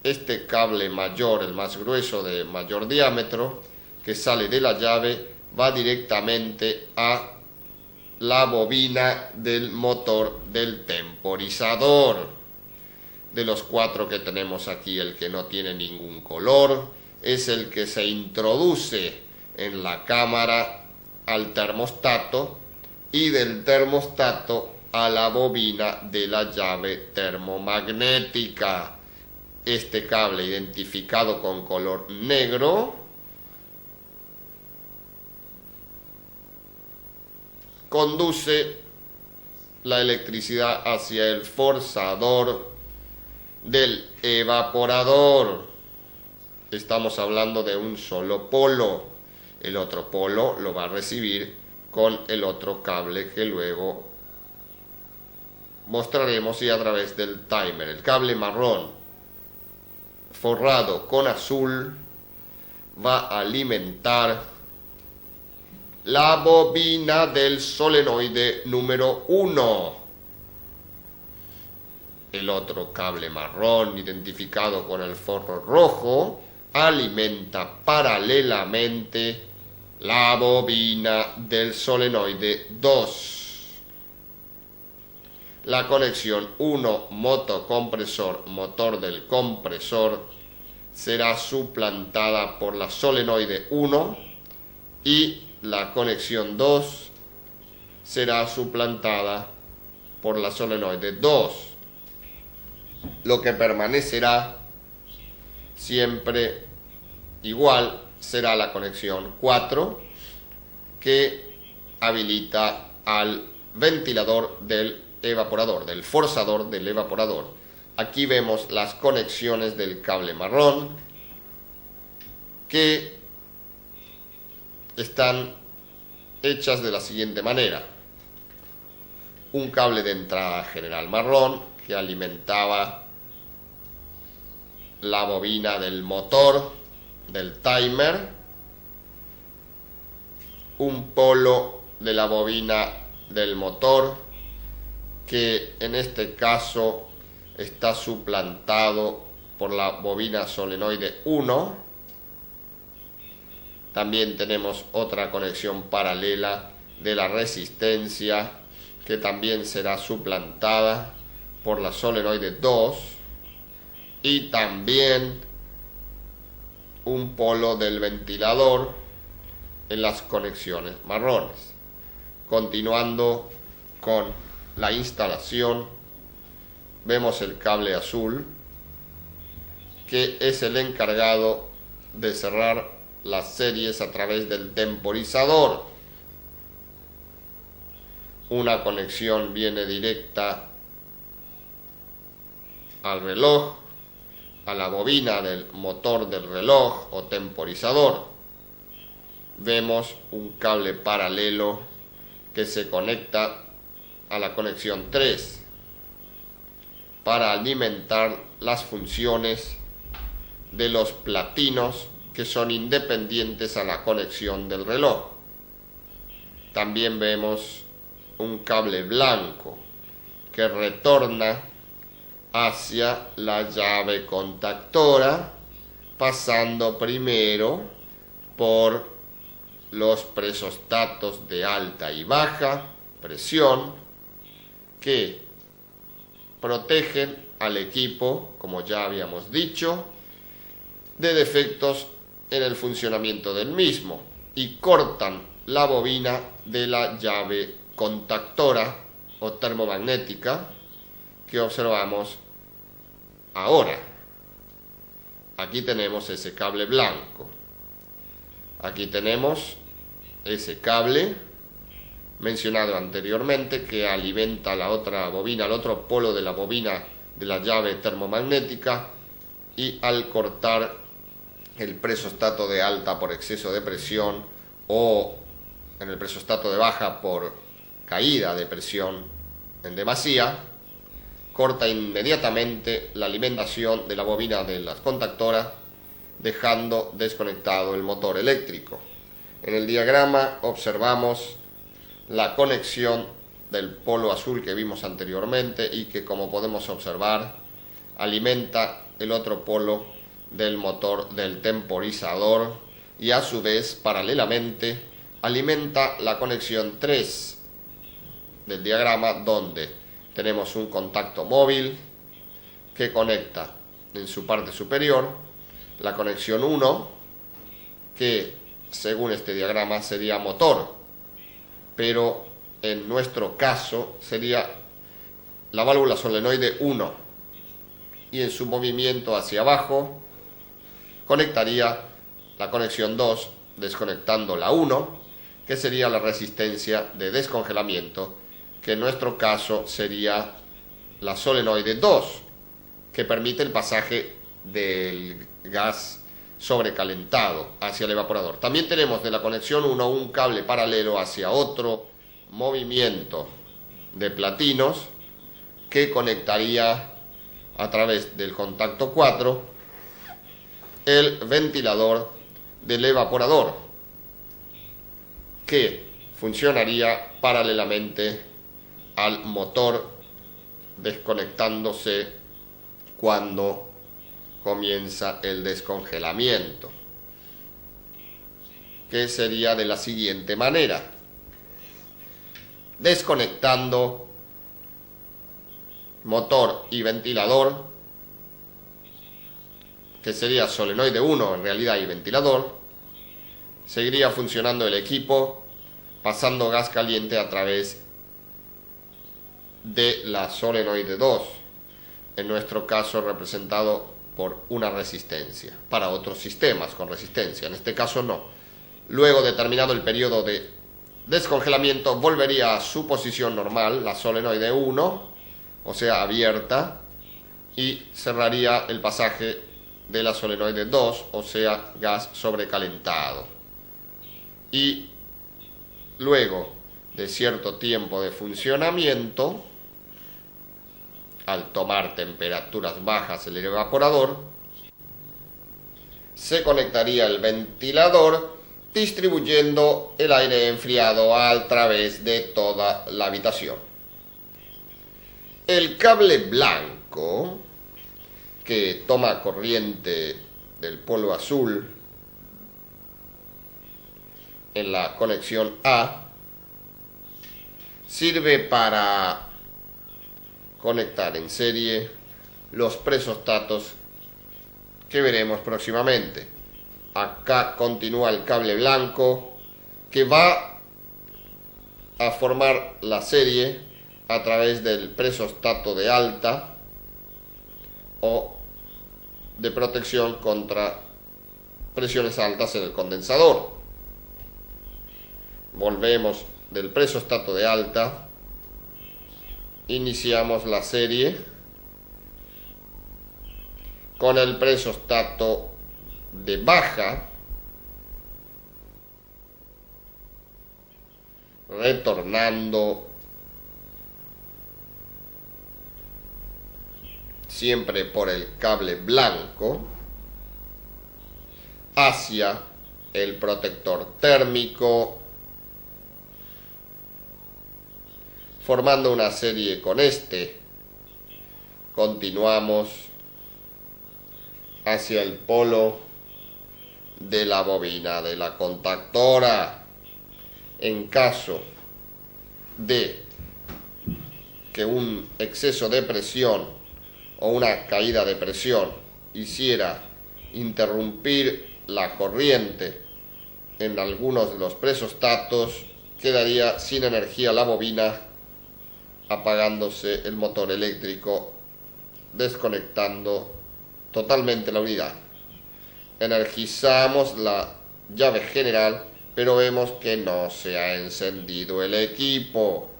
Este cable mayor, el más grueso, de mayor diámetro, que sale de la llave, va directamente a la bobina del motor del temporizador. De los cuatro que tenemos aquí, el que no tiene ningún color es el que se introduce en la cámara al termostato, y del termostato a la bobina de la llave termomagnética. Este cable, identificado con color negro, conduce la electricidad hacia el forzador del evaporador. Estamos hablando de un solo polo. El otro polo lo va a recibir con el otro cable que luego mostraremos, y a través del timer. El cable marrón forrado con azul va a alimentar la bobina del solenoide número 1. El otro cable marrón, identificado con el forro rojo, alimenta paralelamente la bobina del solenoide 2. La conexión 1 motocompresor motor del compresor será suplantada por la solenoide 1, y la conexión 2 será suplantada por la solenoide 2. Lo que permanecerá siempre igual será la conexión 4, que habilita al ventilador del evaporador, del forzador del evaporador. Aquí vemos las conexiones del cable marrón, que están hechas de la siguiente manera: un cable de entrada general marrón que alimentaba la bobina del motor del timer, un polo de la bobina del motor que en este caso está suplantado por la bobina solenoide 1. También tenemos otra conexión paralela de la resistencia, que también será suplantada por la solenoide 2, y también un polo del ventilador en las conexiones marrones. Continuando con la instalación, vemos el cable azul, que es el encargado de cerrar las series a través del temporizador. Una conexión viene directa al reloj, a la bobina del motor del reloj o temporizador. Vemos un cable paralelo que se conecta a la conexión 3 para alimentar las funciones de los platinos que son independientes a la conexión del reloj. También vemos un cable blanco que retorna hacia la llave contactora, pasando primero por los presostatos de alta y baja presión que protegen al equipo, como ya habíamos dicho, de defectos en el funcionamiento del mismo y cortan la bobina de la llave contactora o termomagnética que observamos ahora. Aquí tenemos ese cable blanco. Aquí tenemos ese cable mencionado anteriormente que alimenta la otra bobina, el otro polo de la bobina de la llave termomagnética, y al cortar el presostato de alta por exceso de presión o en el presostato de baja por caída de presión en demasía, corta inmediatamente la alimentación de la bobina de las contactoras, dejando desconectado el motor eléctrico. En el diagrama observamos la conexión del polo azul que vimos anteriormente y que, como podemos observar, alimenta el otro polo del motor del temporizador y a su vez, paralelamente, alimenta la conexión 3 del diagrama, donde tenemos un contacto móvil que conecta en su parte superior la conexión 1, que según este diagrama sería motor, pero en nuestro caso sería la válvula solenoide 1, y en su movimiento hacia abajo conectaría la conexión 2, desconectando la 1, que sería la resistencia de descongelamiento, que en nuestro caso sería la solenoide 2, que permite el pasaje del gas sobrecalentado hacia el evaporador. También tenemos de la conexión 1 un cable paralelo hacia otro movimiento de platinos que conectaría a través del contacto 4 el ventilador del evaporador, que funcionaría paralelamente al motor, desconectándose cuando comienza el descongelamiento, que sería de la siguiente manera: desconectando motor y ventilador, que sería solenoide 1 en realidad y ventilador, seguiría funcionando el equipo pasando gas caliente a través de la solenoide 2, en nuestro caso representado por una resistencia. Para otros sistemas con resistencia, en este caso no. Luego de terminado el periodo de descongelamiento, volvería a su posición normal, la solenoide 1, o sea, abierta, y cerraría el pasaje de la solenoide 2, o sea, gas sobrecalentado. Y luego de cierto tiempo de funcionamiento, al tomar temperaturas bajas el evaporador, se conectaría el ventilador, distribuyendo el aire enfriado a través de toda la habitación. El cable blanco, que toma corriente del polo azul en la conexión A, sirve para conectar en serie los presostatos que veremos próximamente. Acá continúa el cable blanco que va a formar la serie a través del presostato de alta o de protección contra presiones altas en el condensador. Volvemos del presostato de alta, iniciamos la serie con el presostato de baja, retornando siempre por el cable blanco hacia el protector térmico, formando una serie con este. Continuamos hacia el polo de la bobina de la contactora. En caso de que un exceso de presión o una caída de presión hiciera interrumpir la corriente en algunos de los presostatos, quedaría sin energía la bobina, apagándose el motor eléctrico, desconectando totalmente la unidad. Energizamos la llave general, pero vemos que no se ha encendido el equipo,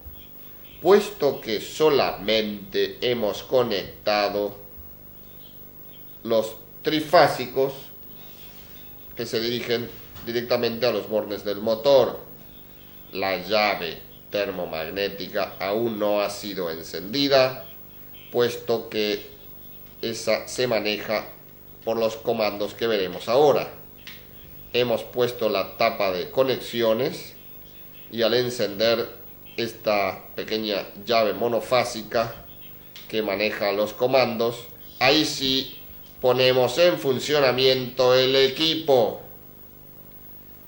puesto que solamente hemos conectado los trifásicos que se dirigen directamente a los bornes del motor. La llave termomagnética aún no ha sido encendida, puesto que esa se maneja por los comandos que veremos ahora. Hemos puesto la tapa de conexiones y al encender esta pequeña llave monofásica que maneja los comandos, ahí sí ponemos en funcionamiento el equipo.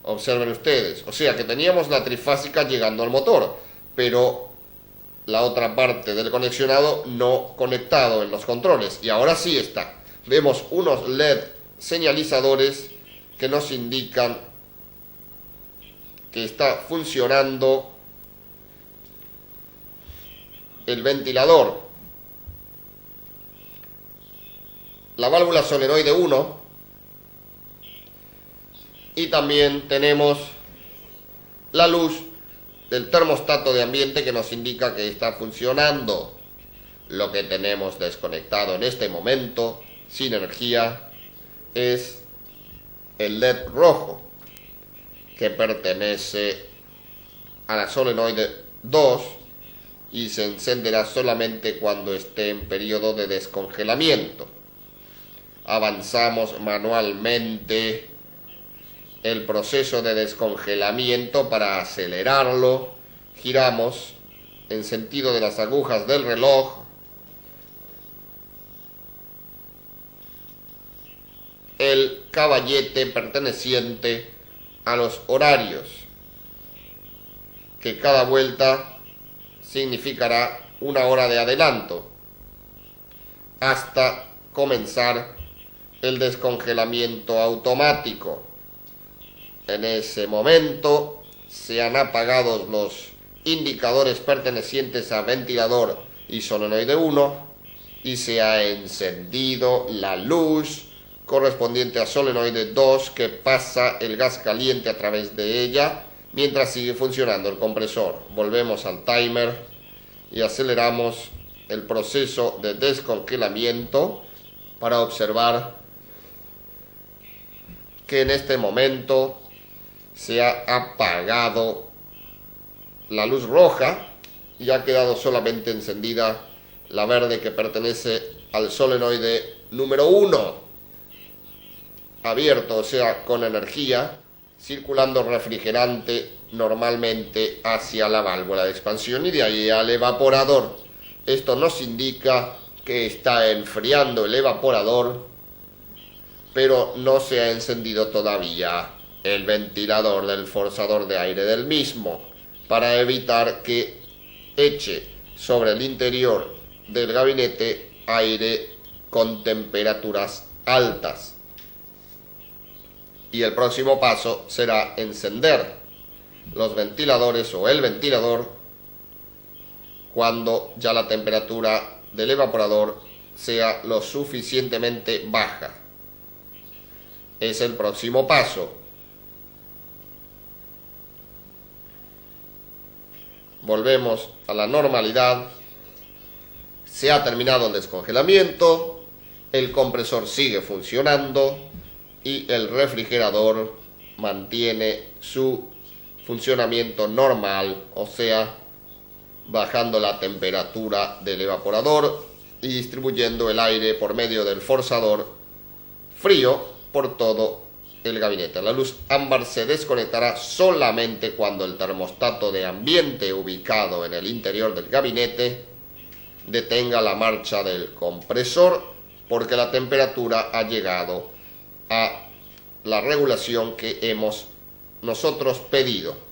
Observen ustedes, o sea que teníamos la trifásica llegando al motor, pero la otra parte del conexionado no conectado en los controles, y ahora sí está. Vemos unos LED señalizadores que nos indican que está funcionando el ventilador. La válvula solenoide 1, y también tenemos la luz del termostato de ambiente que nos indica que está funcionando. Lo que tenemos desconectado en este momento, sin energía, es el LED rojo, que pertenece a la solenoide 2 y se encenderá solamente cuando esté en periodo de descongelamiento. Avanzamos manualmente el proceso de descongelamiento para acelerarlo. Giramos en sentido de las agujas del reloj el caballete perteneciente a los horarios, que cada vuelta significará una hora de adelanto hasta comenzar el descongelamiento automático. En ese momento se han apagado los indicadores pertenecientes a ventilador y solenoide 1 y se ha encendido la luz correspondiente a solenoide 2, que pasa el gas caliente a través de ella mientras sigue funcionando el compresor. Volvemos al timer y aceleramos el proceso de descongelamiento para observar que en este momento se ha apagado la luz roja y ha quedado solamente encendida la verde, que pertenece al solenoide número 1, abierto, o sea, con energía, circulando refrigerante normalmente hacia la válvula de expansión y de ahí al evaporador. Esto nos indica que está enfriando el evaporador, pero no se ha encendido todavía el ventilador del forzador de aire del mismo, para evitar que eche sobre el interior del gabinete aire con temperaturas altas. Y el próximo paso será encender los ventiladores o el ventilador cuando ya la temperatura del evaporador sea lo suficientemente baja. es el próximo paso. Volvemos a la normalidad. Se ha terminado el descongelamiento, el compresor sigue funcionando y el refrigerador mantiene su funcionamiento normal, o sea, bajando la temperatura del evaporador y distribuyendo el aire por medio del forzador frío por todo el gabinete. La luz ámbar se desconectará solamente cuando el termostato de ambiente ubicado en el interior del gabinete detenga la marcha del compresor, porque la temperatura ha llegado a la regulación que hemos nosotros pedido.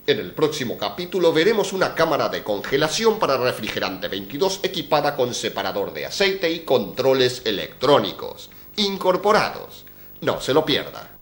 En el próximo capítulo veremos una cámara de congelación para refrigerante 22 equipada con separador de aceite y controles electrónicos incorporados. No se lo pierda.